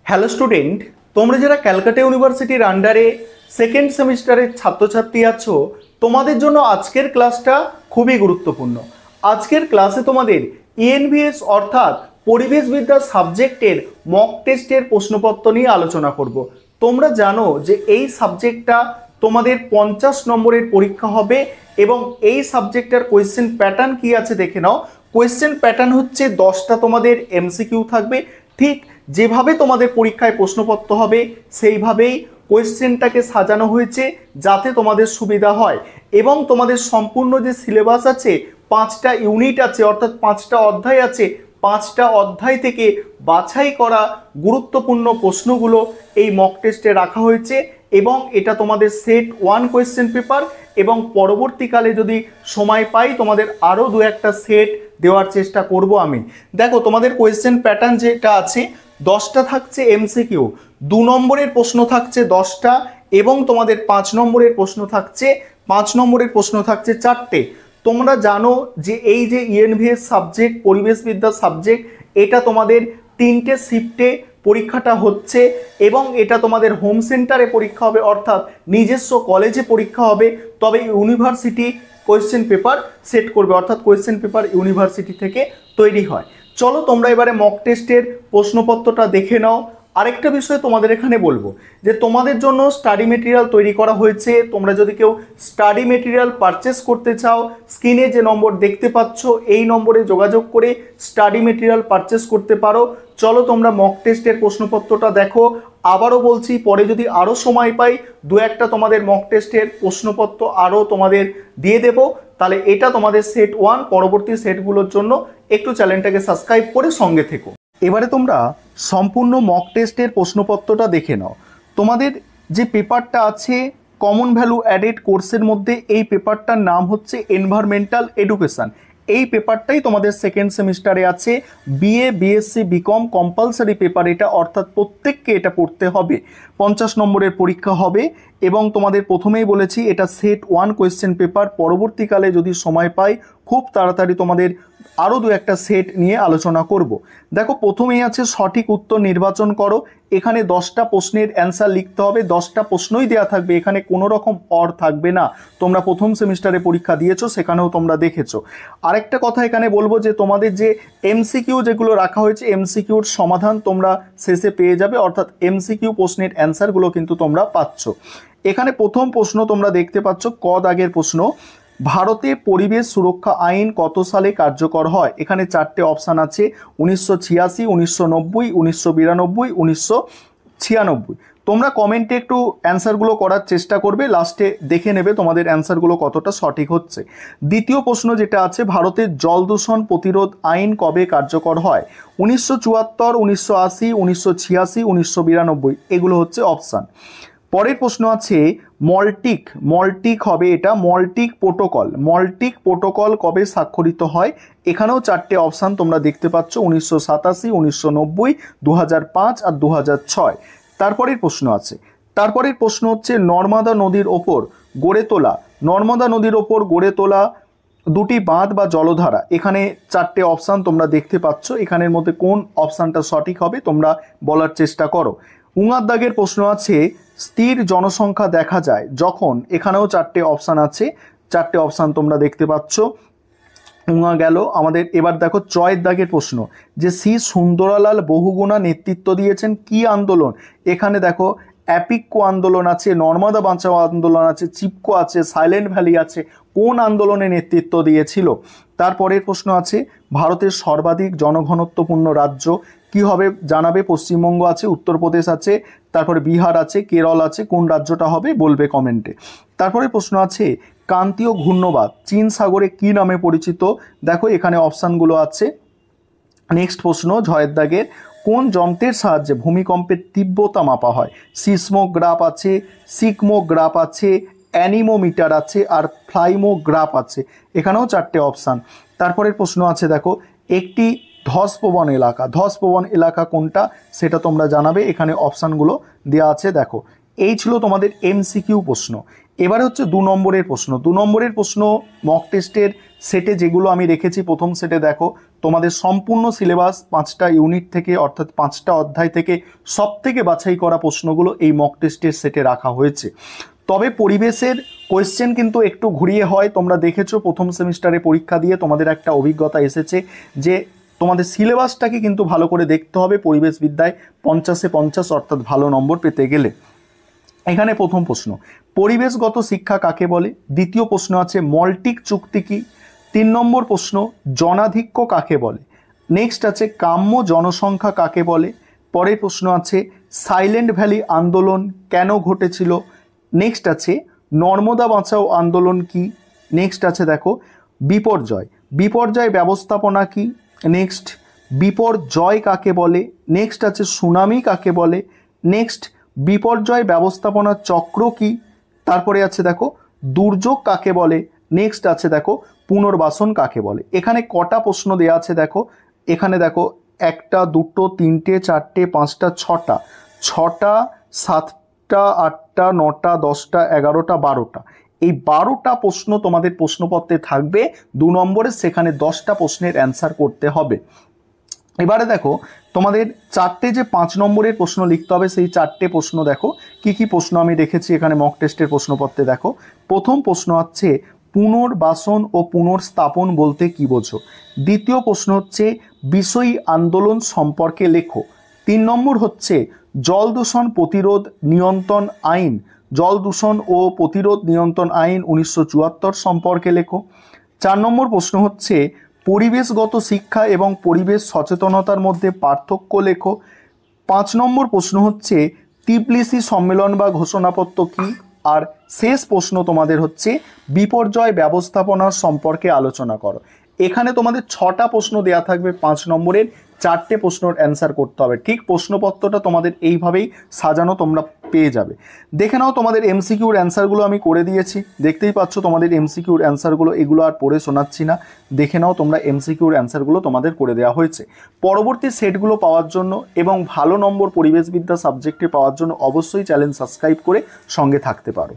Hello student, তোমরা যারা ক্যালকাটা ইউনিভার্সিটির আন্ডারে সেকেন্ড সেমিস্টারের ছাত্রছাত্রী আছো, তোমাদের জন্য আজকের ক্লাসটা খুবই গুরুত্বপূর্ণ। আজকের ক্লাসে তোমাদের ইএনভিএস অর্থাৎ পরিবেশবিদ্যা সাবজেক্টের মক টেস্টের প্রশ্নপত্র নিয়ে আলোচনা করব। তোমরা জানো যে এই সাবজেক্টটা তোমাদের 50 নম্বরের পরীক্ষা হবে এবং এই সাবজেক্টের কোয়েশ্চেন প্যাটার্ন কি আছে দেখে নাও। কোয়েশ্চেন প্যাটার্ন হচ্ছে 10টা তোমাদের এমসিকিউ থাকবে। ঠিক যেভাবে তোমাদের পরীক্ষায় প্রশ্নপত্র হবে সেইভাবেই কোয়েশ্চেনটাকে সাজানো হয়েছে যাতে তোমাদের সুবিধা হয়। এবং তোমাদের সম্পূর্ণ যে সিলেবাস আছে, 5টা ইউনিট আছে অর্থাৎ 5টা অধ্যায় আছে, 5টা অধ্যায় থেকে বাছাই করা গুরুত্বপূর্ণ প্রশ্নগুলো এই মক টেস্টে রাখা হয়েছে। এবং এটা তোমাদের সেট 1 কোয়েশ্চেন পেপার এবং পরবর্তীকালে যদি সময় পাই তোমাদের আরও 2-1টা সেট দেওয়ার চেষ্টা করব আমি। দেখো তোমাদের কোয়েশ্চেন প্যাটার্ন যেটা আছে, 10টা থাকছে এমসিকিউ, 2 নম্বরের প্রশ্ন থাকছে 10টা এবং তোমাদের 5 নম্বরের প্রশ্ন থাকছে 4টে। তোমরা জানো যে এই যে ইএনভিএস সাবজেক্ট পরিবেশবিদ্যা সাবজেক্ট, এটা তোমাদের 3টে শিফটে পরীক্ষাটা হচ্ছে এবং এটা তোমাদের হোম সেন্টারে পরীক্ষা হবে অর্থাৎ নিজস্ব কলেজে পরীক্ষা হবে। তবে ইউনিভার্সিটি কোয়েশ্চেন পেপার সেট করবে অর্থাৎ কোয়েশ্চেন পেপার ইউনিভার্সিটি থেকে তৈরি হয়। চলো তোমরা এবারে মক টেস্টের প্রশ্নপত্রটা দেখে নাও। আরেকটা বিষয় তোমাদের এখানে বলবো যে তোমাদের জন্য স্টাডি মেটেরিয়াল তৈরি করা হয়েছে। তোমরা যদি কেউ স্টাডি মেটেরিয়াল পারচেস করতে চাও, স্ক্রিনে যে নম্বর দেখতে পাচ্ছ এই নম্বরে যোগাযোগ করে স্টাডি মেটেরিয়াল পারচেস করতে পারো। চলো তোমরা মক টেস্টের প্রশ্নপত্রটা দেখো। আবারও বলছি, পরে যদি আরও সময় পাই 2-1টা তোমাদের মক টেস্টের প্রশ্নপত্র আরও তোমাদের দিয়ে দেব। তাহলে এটা তোমাদের সেট 1, পরবর্তী সেটগুলোর জন্য একটু চ্যানেলটাকে সাবস্ক্রাইব করে সঙ্গে থেকো। এবারে তোমরা সম্পূর্ণ মক টেস্টের প্রশ্নপত্রটা দেখে নাও। তোমাদের যে পেপারটা আছে কমন ভ্যালু অ্যাডেড কোর্সের মধ্যে, এই পেপারটার নাম হচ্ছে এনভায়রনমেন্টাল এডুকেশন। এই পেপারটাই তোমাদের সেকেন্ড সেমিস্টারে আছে। BA, BSc, BCom compulsory paper এটা, অর্থাৎ প্রত্যেককে এটা পড়তে হবে। 50 নম্বরের পরীক্ষা হবে এবং তোমাদের প্রথমেই বলেছি এটা সেট 1 কোয়েশ্চেন পেপার। পরবর্তীকালে যদি সময় পাই খুব তাড়াতাড়ি তোমাদের আরও 2-1টা সেট নিয়ে আলোচনা করব। দেখো প্রথমেই আছে সঠিক উত্তর নির্বাচন করো। এখানে 10টা প্রশ্নের অ্যান্সার লিখতে হবে। 10টা প্রশ্নই দেওয়া থাকবে, এখানে কোনো রকম অর থাকবে না। তোমরা প্রথম সেমিস্টারে পরীক্ষা দিয়েছো, সেখানেও তোমরা দেখেছো। আরেকটা কথা এখানে বলবো যে তোমাদের যে এমসিকিউ যেগুলো রাখা হয়েছে, এমসিকিউর সমাধান তোমরা শেষে পেয়ে যাবে, অর্থাৎ এমসিকিউ প্রশ্নের অ্যান্সারগুলো কিন্তু তোমরা পাচ্ছ। এখানে প্রথম প্রশ্ন তোমরা দেখতে পাচ্ছ, ক দাগের প্রশ্ন, ভারতে পরিবেশ সুরক্ষা আইন কত সালে কার্যকর হয়? এখানে 4টে অপশান আছে, 1986, 1990, 1992, 1996। তোমরা কমেন্টে একটু অ্যান্সারগুলো করার চেষ্টা করবে, লাস্টে দেখে নেবে তোমাদের অ্যান্সারগুলো কতটা সঠিক হচ্ছে। দ্বিতীয় প্রশ্ন যেটা আছে, ভারতের জল দূষণ প্রতিরোধ আইন কবে কার্যকর হয়? 1974, 1980, 1986, 1992, এগুলো হচ্ছে অপশান। পরের প্রশ্ন আছে মল্টিক হবে এটা, মল্টিক প্রোটোকল কবে স্বাক্ষরিত হয়? এখানেও 4টে অপশান তোমরা দেখতে পাচ্ছ, 1987, 1990, 2005 আর 2006। তারপরের প্রশ্ন হচ্ছে নর্মদা নদীর ওপর গড়ে তোলা 2টি বাঁধ বা জলধারা। এখানে 4টে অপশান তোমরা দেখতে পাচ্ছ, এখানের মধ্যে কোন অপশানটা সঠিক হবে তোমরা বলার চেষ্টা করো। উঙার দাগের প্রশ্ন আছে, স্থির জনসংখ্যা দেখা যায় যখন? এখানেও 4টে অপশান আছে, 4টে অপশান তোমরা দেখতে পাচ্ছ। উঙা গেল আমাদের। এবার দেখো চয়ের দাগের প্রশ্ন, যে শ্রী সুন্দরলাল বহুগুণা নেতৃত্ব দিয়েছেন কি আন্দোলন? এখানে দেখো অ্যাপিকো আন্দোলন আছে, নর্মদা বাঁচাও আন্দোলন আছে, চিপকো আছে, সাইলেন্ট ভ্যালি আছে। কোন আন্দোলনে নেতৃত্ব দিয়েছিল? তারপরের প্রশ্ন আছে, ভারতের সর্বাধিক জনঘনত্বপূর্ণ রাজ্য কি হবে? জানাবে। পশ্চিমবঙ্গ আছে, উত্তরপ্রদেশ আছে, তারপরে বিহার আছে, কেরল আছে। কোন রাজ্যটা হবে বলবে কমেন্টে। তারপরে প্রশ্ন আছে, ক্রান্তীয় ঘূর্ণবাদ চীন সাগরে কি নামে পরিচিত? দেখো এখানে অপশানগুলো আছে। নেক্সট প্রশ্ন ঝয়ের দাগের, কোন যন্ত্রের সাহায্যে ভূমিকম্পের তীব্রতা মাপা হয়? সিসমোগ্রাফ আছে, সিকমোগ্রাফ আছে, অ্যানিমোমিটার আছে আর ফ্লাইমোগ্রাফ আছে। এখানেও 4টে অপশান। তারপরের প্রশ্ন আছে দেখো, একটি ধসপ্রবণ এলাকা কোনটা সেটা তোমরা জানাবে। এখানে অপশানগুলো দেওয়া আছে। দেখো এই ছিল তোমাদের এমসিকিউ প্রশ্ন। এবারে হচ্ছে 2 নম্বরের প্রশ্ন। 2 নম্বরের প্রশ্ন মক টেস্টের সেটে যেগুলো আমি রেখেছি, প্রথম সেটে দেখো তোমাদের সম্পূর্ণ সিলেবাস 5টা ইউনিট থেকে অর্থাৎ 5টা অধ্যায় থেকে সব থেকে বাছাই করা প্রশ্নগুলো এই মক টেস্টের সেটে রাখা হয়েছে। তবে পরিবেশের কোয়েশ্চেন কিন্তু একটু ঘুরিয়ে হয়। তোমরা দেখেছো প্রথম সেমিস্টারে পরীক্ষা দিয়ে তোমাদের একটা অভিজ্ঞতা এসেছে যে তোমাদের সিলেবাসটাকে কিন্তু ভালো করে দেখতে হবে পরিবেশ বিদ্যায় 50-এ 50 অর্থাৎ ভালো নম্বর পেতে গেলে। এখানে প্রথম প্রশ্ন, পরিবেশগত শিক্ষা কাকে বলে? দ্বিতীয় প্রশ্ন আছে মল্টিক চুক্তি কি? 3 নম্বর প্রশ্ন জনাধিক্য কাকে বলে? নেক্সট আছে কাম্য জনসংখ্যা কাকে বলে? পরের প্রশ্ন আছে সাইলেন্ট ভ্যালি আন্দোলন কেন ঘটেছিল? নেক্সট আছে নর্মদা বাঁচাও আন্দোলন কি? নেক্সট আছে দেখো বিপর্যয়, বিপর্যয় ব্যবস্থাপনা কি? নেক্সট বিপর্যয় কাকে বলে? নেক্সট আছে সুনামি কাকে বলে? নেক্সট বিপর্যয় ব্যবস্থাপনা চক্র কি? তারপরে আছে দেখো দুর্যোগ কাকে বলে? নেক্সট আছে দেখো পুনর্বাসন কাকে বলে। এখানে কটা প্রশ্ন দেওয়া আছে দেখো, এখানে দেখো 1টা 2টো 3টে 4টে 5টা 6টা, 6টা 7টা 8টা 9টা 10টা 11টা 12টা, এই 12টা প্রশ্ন তোমাদের প্রশ্নপত্রে থাকবে 2 নম্বরের, সেখানে 10টা প্রশ্নের অ্যান্সার করতে হবে। এবারে দেখো তোমাদের 4টে যে 5 নম্বরের প্রশ্ন লিখতে হবে, সেই 4টে প্রশ্ন দেখো কি কি প্রশ্ন আমি রেখেছি এখানে মক টেস্টের প্রশ্নপত্রে। দেখো প্রথম প্রশ্ন হচ্ছে পুনর্বাসন ও পুনর্স্থাপন বলতে কি বোঝো? দ্বিতীয় প্রশ্ন হচ্ছে বিষয়ী আন্দোলন সম্পর্কে লেখো। 3 নম্বর হচ্ছে জল দূষণ প্রতিরোধ নিয়ন্ত্রণ আইন, জল দূষণ ও প্রতিরোধ নিয়ন্ত্রণ আইন 1974 সম্পর্কে লেখো। 4 নম্বর প্রশ্ন হচ্ছে পরিবেশগত শিক্ষা এবং পরিবেশ সচেতনতার মধ্যে পার্থক্য লেখো। 5 নম্বর প্রশ্ন হচ্ছে তিবলিসি সম্মেলন বা ঘোষণাপত্র কি? আর শেষ প্রশ্ন তোমাদের হচ্ছে বিপর্যয় ব্যবস্থাপনা সম্পর্কে আলোচনা করো। এখানে তোমাদের 6টা প্রশ্ন দেওয়া থাকবে 5 নম্বরের, 4টে প্রশ্নের অ্যান্সার করতে হবে। ঠিক প্রশ্নপত্রটা তোমাদের এইভাবেই সাজানো তোমরা পেয়ে যাবে। দেখে নাও তোমাদের এমসিকিউর অ্যান্সারগুলো আমি করে দিয়েছি, দেখতেই পাচ্ছ তোমাদের এমসিকিউর অ্যান্সারগুলো, এগুলো আর পড়ে শোনাচ্ছি না। দেখে নাও তোমরা এমসিকিউর অ্যান্সারগুলো তোমাদের করে দেওয়া হয়েছে। পরবর্তী সেটগুলো পাওয়ার জন্য এবং ভালো নম্বর পরিবেশবিদ্যা সাবজেক্টে পাওয়ার জন্য অবশ্যই চ্যানেল সাবস্ক্রাইব করে সঙ্গে থাকতে পারো।